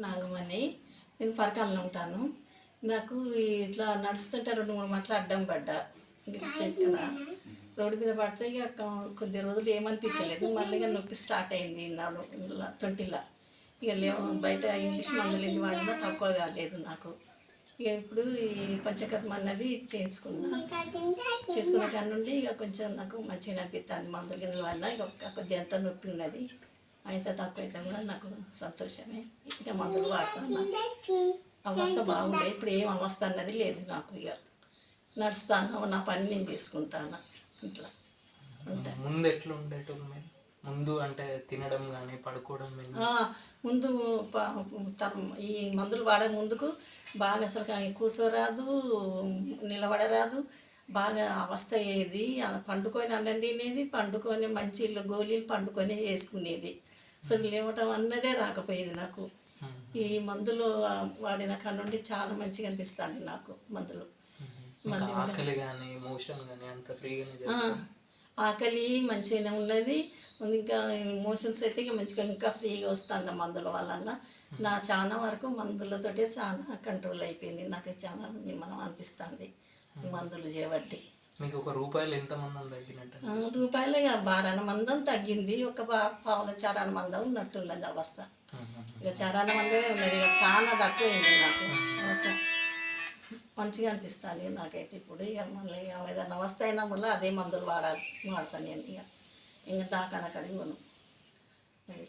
నాగమణి. నేను పరకాలలో ఉంటాను. నాకు ఇట్లా నడుస్తుంటే 2-3 మాటలు అడ్డం పడ్డా. ఇక్కడ రోడ్డు మీద పడితే ఇక కొద్ది రోజులు ఏమనిపించలేదు. మళ్ళీ ఇక నొప్పి స్టార్ట్ అయింది నాడు ఇందులో తొంటిలా. ఇక బయట ఇంగ్లీష్ మందులు ఎన్ని వాడినా తక్కువ కాలేదు నాకు. ఇక ఇప్పుడు ఈ పంచకర్మ అన్నది చేసుకున్న కాడ నుండి ఇక కొంచెం నాకు మంచిగా అనిపిస్తుంది. మందులు గిందులు వాడినా ఇక కొద్ది ఎంత నొప్పి ఉన్నది, అయితే తక్కువ అయితే కూడా నాకు సంతోషమే. ఇంకా మందులు వాడుతున్నా. అవస్థ బాగుండే, ఇప్పుడు ఏం అవస్థ అన్నది లేదు నాకు. ఇక నడుస్తాను, నా పని నేను చేసుకుంటాను. ఇట్లా ఉంటాను. ముందు ఎట్లా ఉండేటప్పుడు ముందు అంటే తినడం కానీ పడుకోవడం ముందు ఈ మందులు వాడే ముందుకు బాగా అసలు కూర్చోరాదు, నిలబడరాదు, బాగా అవస్థ అయ్యేది. పండుకొని అన్నం తినేది, పండుకొని మంచి గోళీలు పండుకొని వేసుకునేది. అసలు లేవటం అన్నదే రాకపోయేది నాకు. ఈ మందులు వాడిన కాడ నుండి చాలా మంచిగా అనిపిస్తుంది నాకు. మందులు ఆకలి మంచిగానే ఉన్నది. ఇంకా మోషన్స్ అయితే ఇక మంచిగా ఇంకా ఫ్రీగా వస్తుంది మందుల వలన. నా చాలా వరకు మందులతోటే చాలా కంట్రోల్ అయిపోయింది. నాకు చాలా నిమ్మలం అనిపిస్తుంది మందులు చేయబట్టి. మీకు ₹1 ఎంతమంది తగ్గినట్టు? రూపాయలు ఇక 12 మందం తగ్గింది. ఒక పావుల చారాన మందం ఉన్నట్టున్నది అవస్థ. ఇక చారాన మందమే ఉన్నది. ఇక చాలా తక్కువైంది నాకు అవస్థ. మంచిగా అనిపిస్తుంది నాకైతే ఇప్పుడు. ఇక మళ్ళీ ఏదైనా అవస్థ అయినా మళ్ళీ అదే మందులు వాడతాను నేను. ఇక ఇంకా దాకా కడిగి కొను అది.